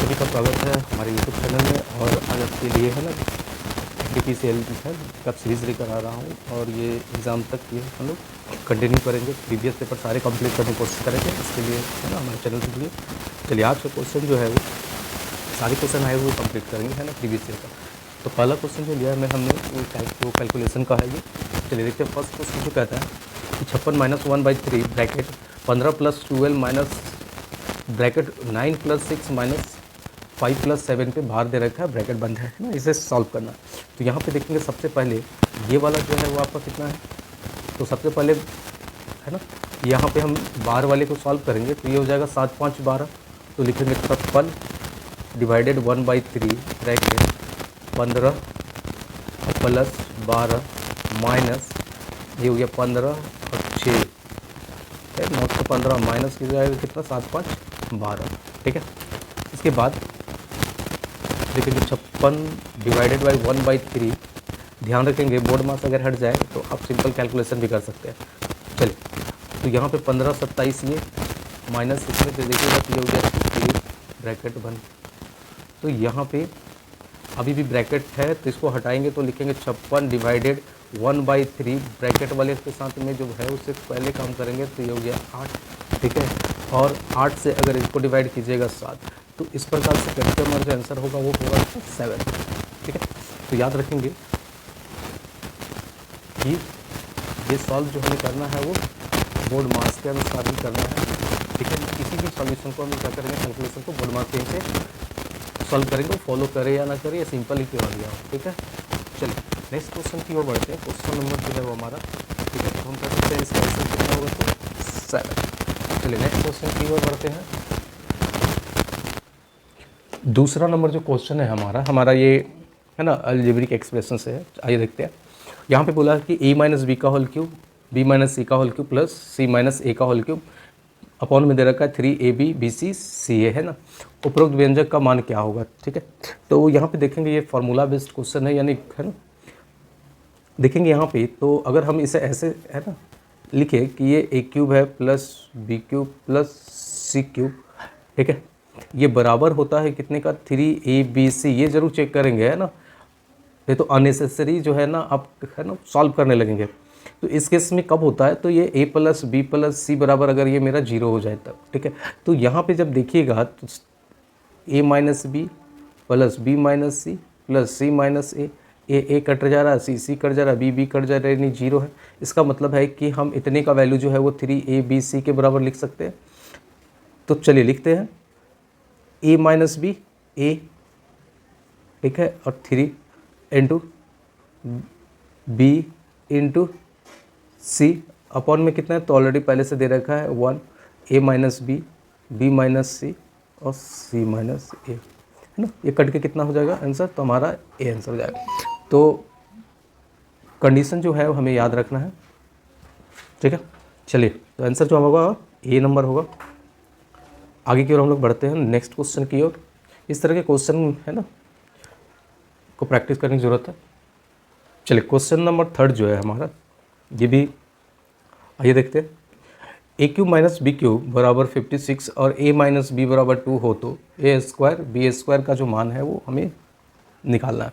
सभी का स्वागत है हमारे यूट्यूब चैनल में। और आज आपके लिए है ना DPCL है कब सीरीज़ लेकर आ रहा हूँ और ये एग्ज़ाम तक ये हम लोग कंटिन्यू करेंगे। प्रीवियस पेपर सारे कंप्लीट करने की कोशिश करेंगे, इसके लिए है ना हमारे चैनल से जुड़िए। चलिए आज का क्वेश्चन जो है वो सारे क्वेश्चन आए हुए कंप्लीट करेंगे है ना प्रीवियस ईयर का। तो पहला क्वेश्चन जो लिया है मैं हमने वो कैलकुलेशन का है ये। चलिए देखते हैं फर्स्ट क्वेश्चन जो कहता है कि 56 - 1/3 ब्रैकेट 15 + 12 माइनस ब्रैकेट 9 + 6 माइनस 5 + 7 पे भार दे रखा है, ब्रैकेट बंद है ना, इसे सॉल्व करना। तो यहाँ पे देखेंगे सबसे पहले ये वाला जो है वो आपका कितना है। तो सबसे पहले है ना यहाँ पे हम बार वाले को सॉल्व करेंगे तो ये हो जाएगा 7 × 5 = 12। तो लिखेंगे 56 / 1/3 ब्रैकेट 15 + 12 माइनस ये हो गया 15 और 6 9 से 15 माइनस की जाएगा कितना 7 × 5 = 12। ठीक है, इसके बाद देखेंगे 56 / 1/3। ध्यान रखेंगे बोर्ड मास अगर हट जाए तो आप सिंपल कैलकुलेशन भी कर सकते हैं। चलिए तो यहाँ पे 15 × 27 ये माइनस इसमें से देखिएगा तो ये हो गया ब्रैकेट बंद। तो यहाँ पे अभी भी ब्रैकेट है तो इसको हटाएंगे तो लिखेंगे 56 / 1/3 ब्रैकेट वाले के साथ में जो है उससे पहले काम करेंगे तो ये हो गया 8। ठीक है, और 8 से अगर इसको डिवाइड कीजिएगा 7 तो इस प्रकार से कैपिटल नंबर जो आंसर होगा वो होगा 7। ठीक है, तो याद रखेंगे कि ये सॉल्व जो हमें करना है वो बोर्ड मार्क्स के अनुसार ही करना है। ठीक है, किसी भी सॉल्यूशन को हम क्या करेंगे कैलकुलेशन को बोर्ड मार्क्स से सॉल्व करेंगे, फॉलो करें या ना करें, या सिंपल ही क्यों आ गया हो। ठीक है, चलिए नेक्स्ट क्वेश्चन की ओर बढ़ते हैं। क्वेश्चन नंबर जो है वो हमारा, ठीक है, तो हम कर सकते हैं इसका आंसर कितना होगा तो 7। चलिए नेक्स्ट क्वेश्चन की ओर बढ़ते हैं। दूसरा नंबर जो क्वेश्चन है हमारा ये है ना अलजेब्रिक एक्सप्रेशन से है। आइए देखते हैं। यहाँ पे बोला कि a - b का होल क्यूब b - c का whole cube plus c - a का होल क्यूब अपॉन में दे रखा है 3ab bc ca है ना। उपरोक्त व्यंजक का मान क्या होगा। ठीक है, तो यहाँ पे देखेंगे ये फार्मूला बेस्ड क्वेश्चन है, यानी है ना देखेंगे यहाँ पे। तो अगर हम इसे ऐसे है ना लिखे कि ये a³ है प्लस b³ प्लस c³। ठीक है, ये बराबर होता है कितने का 3abc। ये जरूर चेक करेंगे है ना, ये तो अननेसेसरी जो है ना आप है ना सॉल्व करने लगेंगे। तो इस केस में कब होता है तो ये a + b + c बराबर अगर ये मेरा 0 हो जाए तब। ठीक है, तो यहाँ पे जब देखिएगा तो a - b plus b - c plus c - a cut जा रहा है, c कट जा रहा है, b कट जा रहा है, यानी 0 है। इसका मतलब है कि हम इतने का वैल्यू जो है वो 3abc के बराबर लिख सकते हैं। तो चलिए लिखते हैं a - b a, ठीक है, और 3 into b into c upon में कितना है तो ऑलरेडी पहले से दे रखा है 1 a - b b - c और c - a है ना। ये कट के कितना हो जाएगा आंसर, तो हमारा ए आंसर हो जाएगा। तो कंडीशन जो है वो हमें याद रखना है। ठीक है, चलिए तो आंसर जो होगा ए नंबर होगा। आगे की ओर हम लोग बढ़ते हैं नेक्स्ट क्वेश्चन की ओर। इस तरह के क्वेश्चन है ना को प्रैक्टिस करने की ज़रूरत है। चलिए क्वेश्चन नंबर 3 जो है हमारा ये भी आइए देखते हैं। a³ - b³ बराबर 56 और a - b बराबर 2 हो तो a² b² का जो मान है वो हमें निकालना है।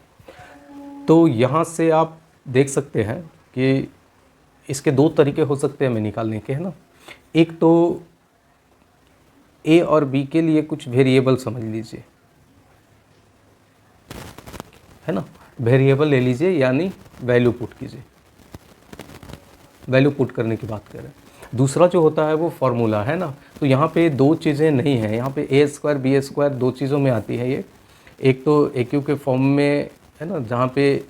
तो यहाँ से आप देख सकते हैं कि इसके 2 तरीके हो सकते हैं हमें निकालने के, है ना। एक तो a और b के लिए कुछ वेरिएबल समझ लीजिए, है ना, वेरिएबल ले लीजिए, यानी वैल्यू पुट कीजिए। वैल्यू पुट करने की बात करें। दूसरा जो होता है वो फार्मूला है ना। तो यहाँ पे 2 चीज़ें नहीं हैं, यहाँ पे a² b² 2 चीज़ों में आती है ये। एक तो a³ के फॉर्म में है ना, जहाँ पे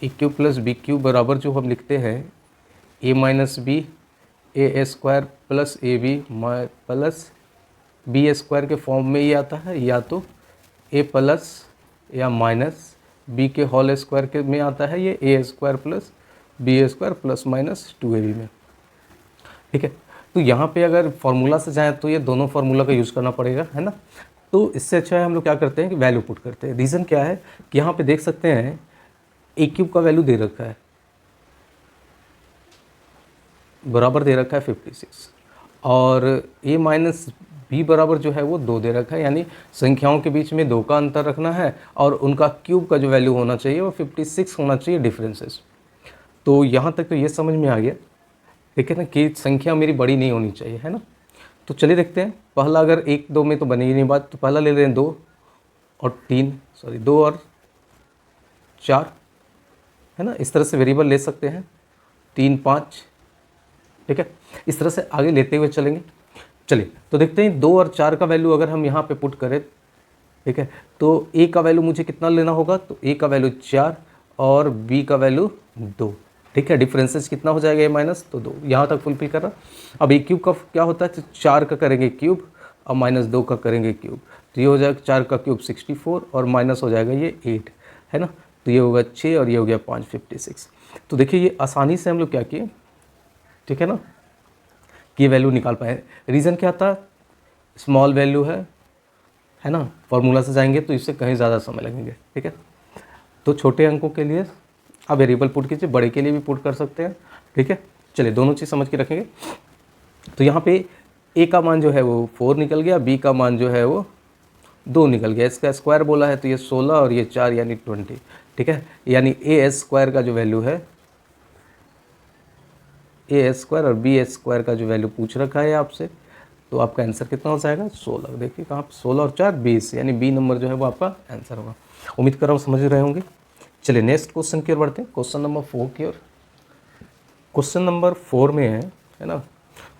a³ प्लस b³ बराबर जो हम लिखते हैं a - b a² plus ab plus b² के फॉर्म में ये आता है, या तो a प्लस या माइनस b के होल स्क्वायर के में आता है ये a² plus b² plus minus 2ab में। ठीक है, तो यहाँ पे अगर फार्मूला से जाएँ तो ये दोनों फार्मूला का यूज़ करना पड़ेगा, है ना। तो इससे अच्छा है हम लोग क्या करते हैं कि वैल्यू पुट करते हैं। रीज़न क्या है कि यहाँ पे देख सकते हैं a³ का वैल्यू दे रखा है, बराबर दे रखा है 56, और a - b बराबर जो है वो 2 दे रखा है, यानी संख्याओं के बीच में 2 का अंतर रखना है और उनका क्यूब का जो वैल्यू होना चाहिए वो 56 होना चाहिए डिफरेंसेस। तो यहाँ तक तो ये समझ में आ गया, ठीक है ना, कि संख्या मेरी बड़ी नहीं होनी चाहिए, है ना। तो चलिए देखते हैं, पहला अगर 1 2 में तो बनेगी नहीं बात, तो पहला ले रहे हैं 2 और 4, है ना। इस तरह से वेरिएबल ले सकते हैं 3 5, ठीक है। इस तरह से आगे लेते हुए चलेंगे। चलिए तो देखते हैं 2 और 4 का वैल्यू अगर हम यहाँ पे पुट करें, ठीक है, तो a का वैल्यू मुझे कितना लेना होगा, तो a का वैल्यू 4 और b का वैल्यू 2, ठीक है। डिफरेंसेस कितना हो जाएगा a माइनस, तो 2, यहाँ तक फुलफिल कर रहा। अब a क्यूब का क्या होता है, तो 4 का करेंगे क्यूब और माइनस 2 का करेंगे क्यूब, तो ये हो जाएगा 4 का क्यूब 64 और माइनस हो जाएगा ये 8, है ना। तो ये होगा 6 और ये हो गया 5 56। तो देखिए ये आसानी से हम लोग क्या किए, ठीक है ना, कि ये वैल्यू निकाल पाए। रीज़न क्या था, स्मॉल वैल्यू है ना, फॉर्मूला से जाएंगे तो इससे कहीं ज़्यादा समय लगेंगे, ठीक है। तो छोटे अंकों के लिए आप वेरिएबल पुट कीजिए, बड़े के लिए भी पुट कर सकते हैं, ठीक है। चलिए दोनों चीज़ समझ के रखेंगे। तो यहाँ पे a का मान जो है वो 4 निकल गया, b का मान जो है वो 2 निकल गया। इसका स्क्वायर बोला है तो ये 16 और ये 4 यानी 20, ठीक है। यानी a स्क्वायर का जो वैल्यू है, a स्क्वायर और b स्क्वायर का जो वैल्यू पूछ रखा है आपसे, तो आपका आंसर कितना हो जाएगा 16। देखिए कहाँ पे 16 और 4 20, यानी b नंबर जो है वो आपका आंसर होगा। उम्मीद कर रहा हूँ समझ रहे होंगे। चलिए नेक्स्ट क्वेश्चन की ओर बढ़ते हैं, क्वेश्चन नंबर 4 की ओर। क्वेश्चन नंबर 4 में है ना,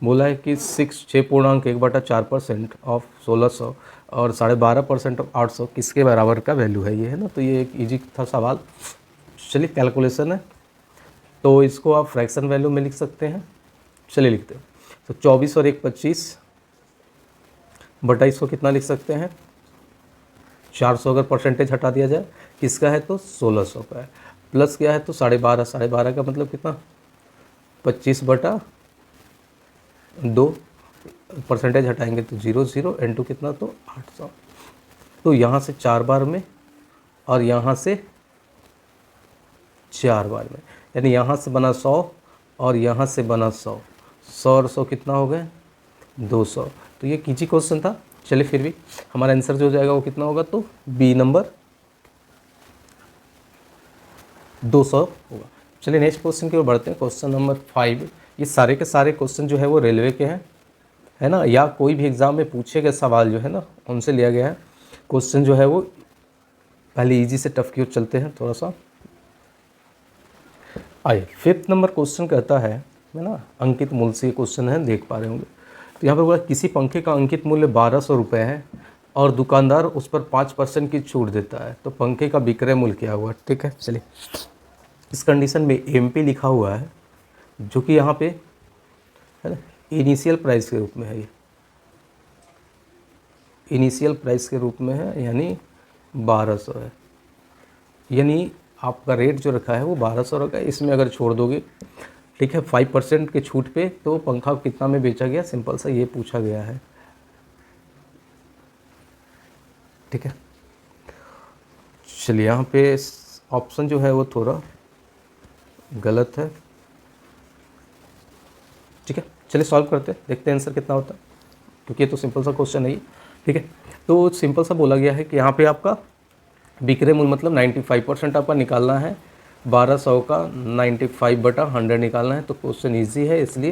बोला है कि 6.1/4% ऑफ 1600 और 12.5% ऑफ 800 किसके बराबर का वैल्यू है ये, है ना। तो ये एक इजी था सवाल। चलिए कैलकुलेशन है, तो इसको आप फ्रैक्शन वैल्यू में लिख सकते हैं। चलिए लिखते हैं, तो 24 और 1 25 बटा इसको कितना लिख सकते हैं 400, अगर परसेंटेज हटा दिया जाए किसका है तो 1600 का है, प्लस क्या है तो 12.5 का मतलब कितना 25/2, परसेंटेज हटाएंगे तो 0 0 इंटू कितना तो 800। तो यहाँ से 4 बार में और यहाँ से 4 बार में, यानी यहाँ से बना 100 और यहाँ से बना 100, 100 और 100 कितना हो गए 200। तो ये कीजी क्वेश्चन था। चलिए फिर भी हमारा आंसर जो हो जाएगा वो कितना होगा, तो बी नंबर 200 होगा। चलिए नेक्स्ट क्वेश्चन की ओर बढ़ते हैं, क्वेश्चन नंबर 5। ये सारे के सारे क्वेश्चन जो है वो रेलवे के हैं, है ना, या कोई भी एग्ज़ाम में पूछे गए सवाल जो है ना उनसे लिया गया है। क्वेश्चन जो है वो पहले इजी से टफ की ओर चलते हैं थोड़ा सा। आइए 5th नंबर क्वेश्चन कहता है ना, अंकित मूल्य से क्वेश्चन है, देख पा रहे होंगे। तो यहाँ पर बोला किसी पंखे का अंकित मूल्य 1200 रुपये है और दुकानदार उस पर 5% की छूट देता है, तो पंखे का विक्रय मूल्य क्या हुआ, ठीक है। चलिए इस कंडीशन में एमपी लिखा हुआ है, जो कि यहाँ पे है ना इनिशियल प्राइस के रूप में है, ये इनिशियल प्राइस के रूप में है, यानी 1200 है। यानी आपका रेट जो रखा है वो 1200 रखा है, इसमें अगर छोड़ दोगे, ठीक है, 5% के छूट पे, तो पंखा कितना में बेचा गया, सिंपल सा ये पूछा गया है, ठीक है। चलिए यहाँ पे ऑप्शन जो है वो थोड़ा गलत है, ठीक है। चलिए सॉल्व करते हैं, देखते हैं आंसर कितना होता है, क्योंकि ये तो सिंपल सा क्वेश्चन है, ठीक है। तो सिंपल सा बोला गया है कि यहाँ पे आपका विक्रय मूल्य मतलब 95% आपका निकालना है, 1200 का 95/100 निकालना है। तो क्वेश्चन इजी है इसलिए,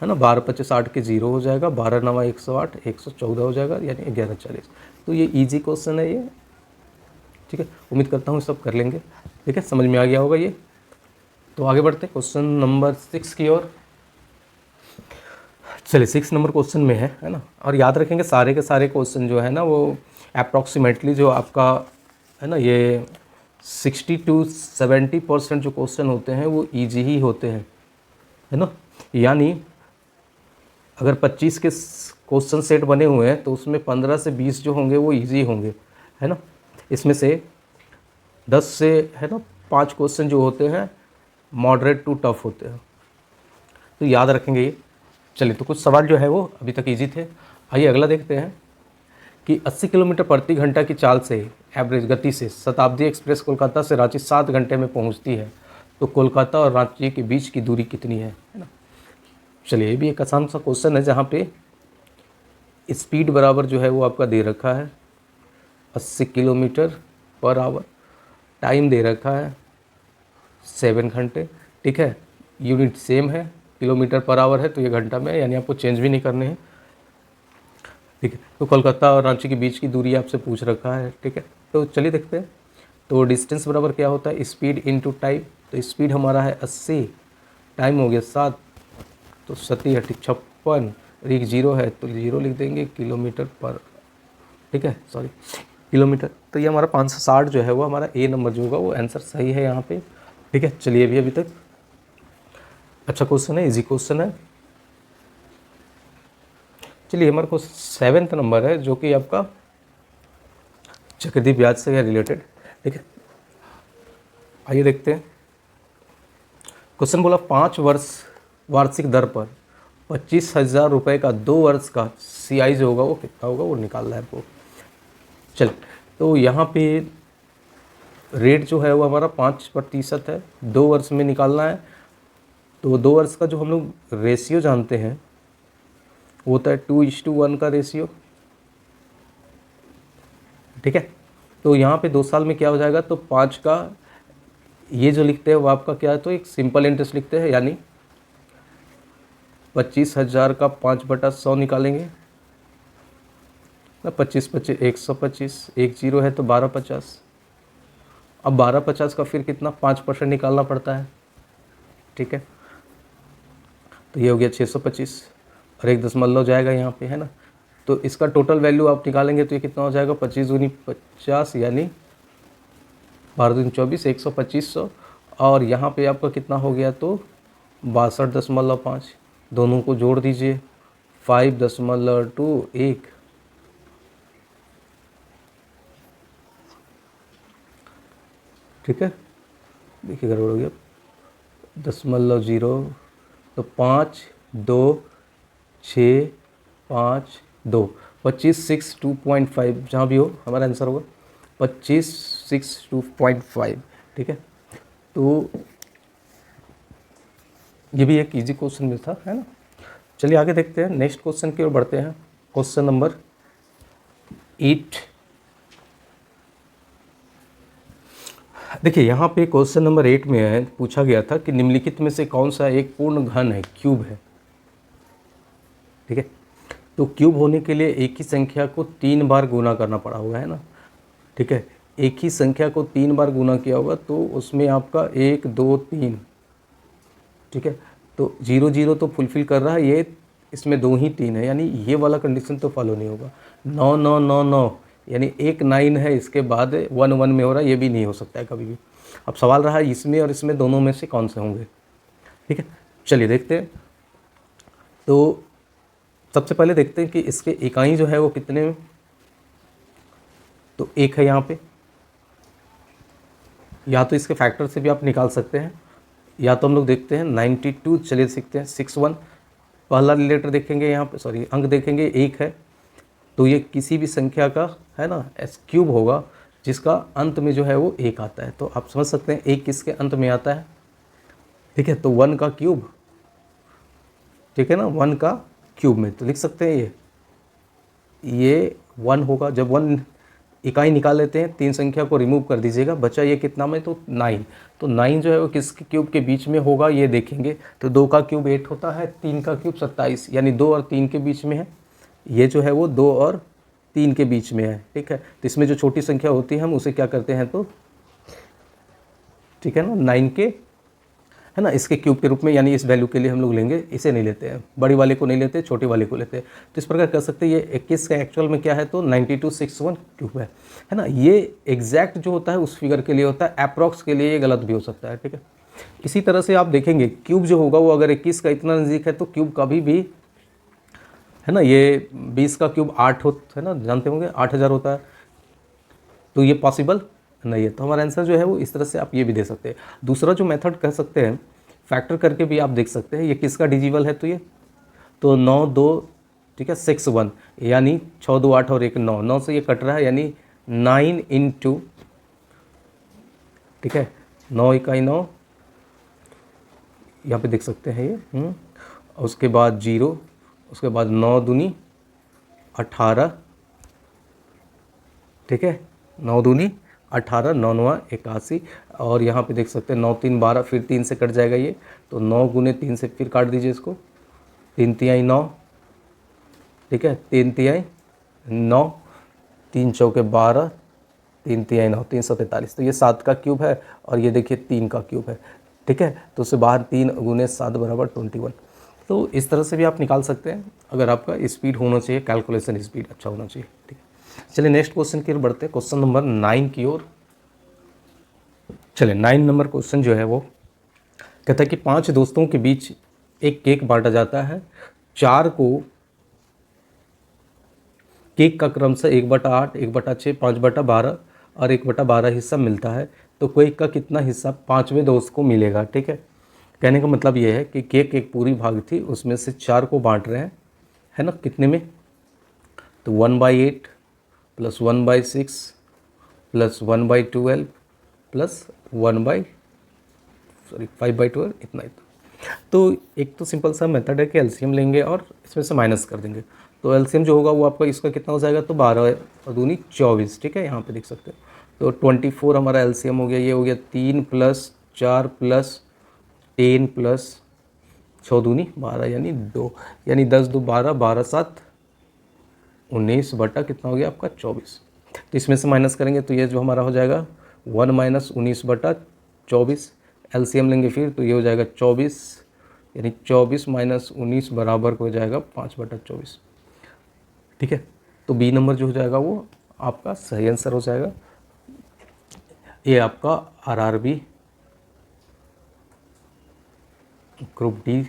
है ना, 12 25 8 के 0 हो जाएगा, 12 9 108 114 हो जाएगा, यानी 1140। तो ये इजी क्वेश्चन है ये, ठीक है। उम्मीद करता हूँ सब कर लेंगे, ठीक है, समझ में आ गया होगा ये। तो आगे बढ़ते हैं क्वेश्चन नंबर 6 की ओर। चलिए 6 नंबर क्वेश्चन में है ना, और याद रखेंगे सारे के सारे क्वेश्चन जो है ना वो अप्रॉक्सीमेटली जो आपका है ना ये 60 to 70% जो क्वेश्चन होते हैं वो इजी ही होते हैं, है ना। यानी अगर 25 के क्वेश्चन सेट बने हुए हैं तो उसमें 15 से 20 जो होंगे वो इजी होंगे, है ना। इसमें से 10 से है ना 5 क्वेश्चन जो होते हैं मॉडरेट टू टफ होते हैं, तो याद रखेंगे ये। चलिए तो कुछ सवाल जो है वो अभी तक इजी थे। आइए अगला देखते हैं कि 80 किलोमीटर प्रति घंटा की चाल से एवरेज गति से शताब्दी एक्सप्रेस कोलकाता से रांची 7 घंटे में पहुंचती है, तो कोलकाता और रांची के बीच की दूरी कितनी है ना। चलिए ये भी एक आसान सा क्वेश्चन है, जहाँ पे स्पीड बराबर जो है वो आपका दे रखा है 80 किलोमीटर पर आवर, टाइम दे रखा है 7 घंटे, ठीक है। यूनिट सेम है, किलोमीटर पर आवर है तो ये घंटा में है, यानी आपको चेंज भी नहीं करने हैं, ठीक है। तो कोलकाता और रांची के बीच की दूरी आपसे पूछ रखा है, ठीक है। तो चलिए देखते हैं। तो डिस्टेंस बराबर क्या होता है, स्पीड इनटू टाइम। तो स्पीड हमारा है 80, टाइम हो गया 7, तो 70 80 56, एक जीरो है तो जीरो लिख देंगे, किलोमीटर पर, ठीक है, सॉरी किलोमीटर। तो ये हमारा 560 जो है वो हमारा ए नंबर जो होगा वो आंसर सही है यहाँ पे, ठीक है। चलिए अभी तक अच्छा क्वेश्चन है, इजी क्वेश्चन है। चलिए हमारे को 7th नंबर है जो कि आपका चक्रवृद्धि ब्याज से है रिलेटेड, ठीक है। आइए देखते हैं। क्वेश्चन बोला 5 वर्ष वार्षिक दर पर 25,000 रुपये का 2 वर्ष का CI जो होगा वो कितना होगा वो निकालना है आपको। चल, तो यहाँ पे रेट जो है वो हमारा 5% है, 2 वर्ष में निकालना है। तो 2 वर्ष का जो हम लोग रेशियो जानते हैं वो होता है 2:1 का रेशियो, ठीक है। तो यहाँ पे 2 साल में क्या हो जाएगा, तो 5 का ये जो लिखते हैं वो आपका क्या है, तो एक सिंपल इंटरेस्ट लिखते हैं, यानी 25,000 का 5/100 निकालेंगे ना, 25 25 125, एक जीरो है तो 1250। अब 1250 का फिर कितना 5% निकालना पड़ता है, ठीक है। तो ये हो गया 625 और 1 दशमलव जाएगा यहाँ पे, है ना। तो इसका टोटल वैल्यू आप निकालेंगे तो ये कितना हो जाएगा, 25 दूनी 50, यानी 12 दूनी 24, 125 और यहाँ पे आपका कितना हो गया, तो 62.5, दोनों को जोड़ दीजिए 5.21, ठीक है। देखिए गड़बड़ हो गया, 0.0, तो 5 2 6 5 2, 2562.5 जहाँ भी हो हमारा आंसर होगा 2562.5, ठीक है। तो ये भी एक इजी क्वेश्चन में था, है ना। चलिए आगे देखते हैं, नेक्स्ट क्वेश्चन की ओर बढ़ते हैं। Question number 8। देखिए यहाँ पे क्वेश्चन नंबर 8 में है, पूछा गया था कि निम्नलिखित में से कौन सा एक पूर्ण घन है, क्यूब है, ठीक है। तो क्यूब होने के लिए एक ही संख्या को 3 बार गुना करना पड़ा होगा, है ना, ठीक है। एक ही संख्या को 3 बार गुना किया होगा तो उसमें आपका 1 2 3, ठीक है। तो 0 0 तो फुलफिल कर रहा है ये, इसमें 2 ही 3 है, यानी ये वाला कंडीशन तो फॉलो नहीं होगा। 9 9 9 9, यानी एक 9 है, इसके बाद 1 1 में हो रहा है, ये भी नहीं हो सकता है कभी भी। अब सवाल रहा है इसमें और इसमें दोनों में से कौन से होंगे, ठीक है। चलिए देखते हैं। तो सबसे पहले देखते हैं कि इसके इकाई जो है वो कितने में, तो 1 है यहाँ पे, या तो इसके फैक्टर से भी आप निकाल सकते हैं, या तो हम लोग देखते हैं 92, चलिए सीखते हैं 61। पहला रिलेटर देखेंगे यहाँ पे, सॉरी अंक देखेंगे 1 है, तो ये किसी भी संख्या का, है ना, एस क्यूब होगा जिसका अंत में जो है वो 1 आता है। तो आप समझ सकते हैं 1 किसके अंत में आता है, ठीक है। तो 1 का क्यूब, ठीक है ना, 1 का क्यूब में तो लिख सकते हैं ये 1 होगा। जब 1 इकाई निकाल लेते हैं, 3 संख्या को रिमूव कर दीजिएगा, बचा ये कितना में, तो 9। तो 9 जो है वो किसके क्यूब के बीच में होगा ये देखेंगे। तो 2 का क्यूब 8 होता है, 3 का क्यूब 27, यानी 2 और 3 के बीच में है। ये जो है वो 2 और 3 के बीच में है, ठीक है। तो इसमें जो छोटी संख्या होती है हम उसे क्या करते हैं, तो ठीक है ना, 9 के, है ना, इसके क्यूब के रूप में, यानी इस वैल्यू के लिए हम लोग लेंगे, इसे नहीं लेते हैं, बड़ी वाले को नहीं लेते, छोटे वाले को लेते हैं। तो इस प्रकार कर सकते हैं। ये 21 का एक्चुअल में क्या है, तो 9261 क्यूब है ना। ये एग्जैक्ट जो होता है उस फिगर के लिए होता है, अप्रॉक्स के लिए ये गलत भी हो सकता है, ठीक है। इसी तरह से आप देखेंगे क्यूब जो होगा वो अगर 21 का इतना नज़दीक है तो क्यूब कभी भी, है ना, ये 20 का क्यूब 8 होता है ना, जानते होंगे 8000 होता है, तो ये पॉसिबल नहीं है। तो हमारा आंसर जो है वो इस तरह से आप ये भी दे सकते हैं। दूसरा जो मेथड कह सकते हैं, फैक्टर करके भी आप देख सकते हैं, ये किसका डिजिबल है, तो ये तो 9 2, ठीक है, 6 1, यानी 6 2 8 और 1 9, 9 से ये कट रहा है, यानी 9 × ठीक है, 9 इकाई 9, यहाँ पे देख सकते हैं ये, और उसके बाद 0, उसके बाद 9 दूनी 18, ठीक है, 9 दूनी 18, 9 9 81, और यहाँ पे देख सकते हैं 9 3 12, फिर 3 से कट जाएगा ये, तो 9 गुने 3 से फिर काट दीजिए इसको, 3 तिहाई 9, ठीक है, 3 तिहाई 9, 3 चौके 12, 3 तिहाई 9, 343। तो ये 7 का क्यूब है और ये देखिए 3 का क्यूब है, ठीक है। तो उससे बाहर 3 गुने 7 बराबर 21। तो इस तरह से भी आप निकाल सकते हैं, अगर आपका स्पीड होना चाहिए, कैलकुलेशन स्पीड अच्छा होना चाहिए, ठीक है। चलिए नेक्स्ट क्वेश्चन की ओर बढ़ते हैं, क्वेश्चन नंबर 9 की ओर। चलिए 9 नंबर क्वेश्चन जो है वो कहता है कि 5 दोस्तों के बीच एक केक बांटा जाता है, 4 को केक का क्रमशः 1/8, 1/6, 5/12 और 1/12 हिस्सा मिलता है, तो केक का कितना हिस्सा 5वें दोस्त को मिलेगा, ठीक है। कहने का मतलब ये है कि केक एक पूरी भाग थी, उसमें से 4 को बांट रहे हैं, है ना, कितने में, तो 1/8 प्लस 1/6 प्लस 1/12 प्लस 5/12, इतना इतना। तो एक तो सिंपल सा मेथड है कि एलसीएम लेंगे और इसमें से माइनस कर देंगे, तो एलसीएम जो होगा वो आपका इसका कितना हो जाएगा, तो 12 और दूनी 24, ठीक है, यहाँ पे देख सकते हैं। तो 24 हमारा एलसीएम हो गया, ये हो गया 3 प्लस 4 प्लस 10 प्लस 6 दूनी 12 यानी 2, यानी 10 2 12, 12 7 19 बटा कितना हो गया आपका 24। तो इसमें से माइनस करेंगे तो ये जो हमारा हो जाएगा 1 माइनस 19 बटा 24। एलसीएम लेंगे फिर तो ये हो जाएगा 24, यानी 24 माइनस 19 बराबर हो जाएगा 5/24, ठीक है। तो बी नंबर जो हो जाएगा वो आपका सही आंसर हो जाएगा। ये आपका आरआरबी ग्रुप डी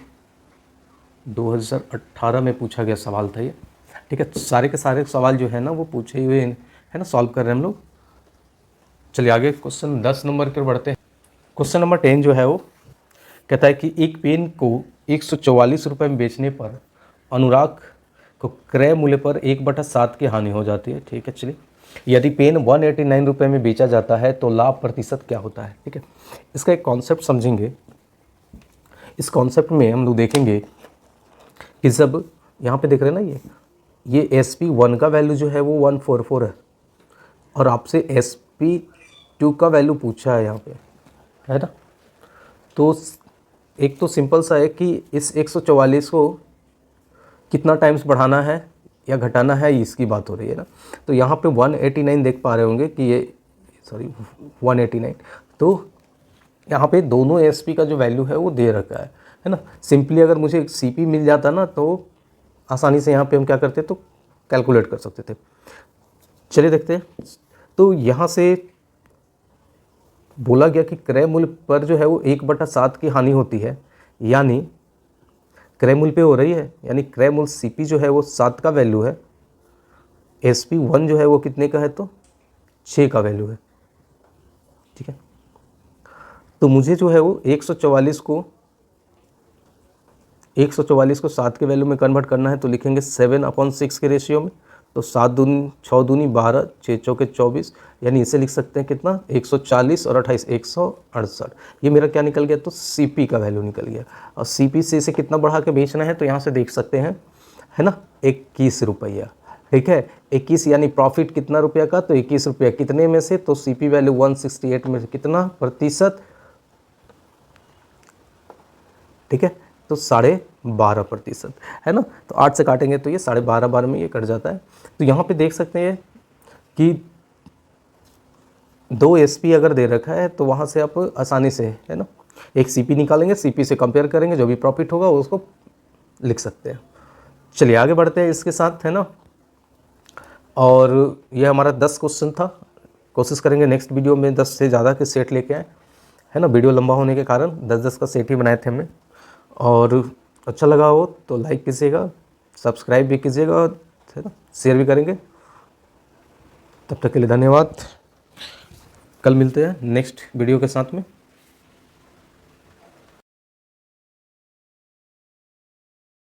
2018 में पूछा गया सवाल था ये, ठीक है। सारे के सारे सवाल जो है ना वो पूछे हुए है ना, सॉल्व कर रहे हैं हम लोग। चलिए आगे क्वेश्चन 10 नंबर की ओर बढ़ते हैं। क्वेश्चन नंबर 10 जो है वो कहता है कि एक पेन को 144 रुपये में बेचने पर अनुराग को क्रय मूल्य पर 1/7 की हानि हो जाती है, ठीक है। चलिए, यदि पेन 189 रुपये में बेचा जाता है तो लाभ प्रतिशत क्या होता है, ठीक है। इसका एक कॉन्सेप्ट समझेंगे। इस कॉन्सेप्ट में हम लोग देखेंगे कि जब यहाँ पे देख रहे हैं ना, ये SP1 का वैल्यू जो है वो 144 है और आपसे SP2 का वैल्यू पूछा है यहाँ पे, है ना। तो एक तो सिंपल सा है कि इस 144 को कितना टाइम्स बढ़ाना है या घटाना है, इसकी बात हो रही है ना। तो यहाँ पे 189 देख पा रहे होंगे कि ये 189, तो यहाँ पे दोनों एसपी का जो वैल्यू है वो दे रखा है ना। सिंपली अगर मुझे एक सीपी मिल जाता ना तो आसानी से यहाँ पे हम क्या करते तो कैलकुलेट कर सकते थे। चलिए देखते हैं। तो यहाँ से बोला गया कि क्रय मूल्य पर जो है वो 1/7 की हानि होती है, यानी क्रय मूल्य पे हो रही है, यानी क्रय मूल्य सीपी जो है वो 7 का वैल्यू है, SP1 जो है वो कितने का है तो 6 का वैल्यू है, ठीक है। तो मुझे जो है वो 144 को 7 के वैल्यू में कन्वर्ट करना है, तो लिखेंगे 7/6 के रेशियो में। तो 7 दूनी 6 दूनी 12, 6 चौके 24, यानी इसे लिख सकते हैं कितना 140 और 28 168। ये मेरा क्या निकल गया तो सीपी का वैल्यू निकल गया। और सीपी से इसे कितना बढ़ा के बेचना है तो यहाँ से देख सकते हैं, है ना, 21 रुपया, ठीक है। 21 यानी प्रॉफिट कितना रुपया का तो 21 रुपया, कितने में से तो सीपी वैल्यू 168 में से कितना प्रतिशत, ठीक है, तो 12.5% है ना। तो 8 से काटेंगे तो ये 12.5 में ये कट जाता है। तो यहाँ पे देख सकते हैं कि 2 एसपी अगर दे रखा है तो वहाँ से आप आसानी से, है ना, एक सीपी निकालेंगे, सीपी से कंपेयर करेंगे, जो भी प्रॉफिट होगा उसको लिख सकते हैं। चलिए आगे बढ़ते हैं इसके साथ, है ना। और ये हमारा 10 क्वेश्चन था। कोशिश करेंगे नेक्स्ट वीडियो में 10 से ज़्यादा के सेट लेके आए, है ना। वीडियो लंबा होने के कारण 10-10 का सेट ही बनाए थे हमने। और अच्छा लगा हो तो लाइक कीजिएगा, सब्सक्राइब भी कीजिएगा, है ना, शेयर भी करेंगे। तब तक के लिए धन्यवाद। कल मिलते हैं नेक्स्ट वीडियो के साथ में।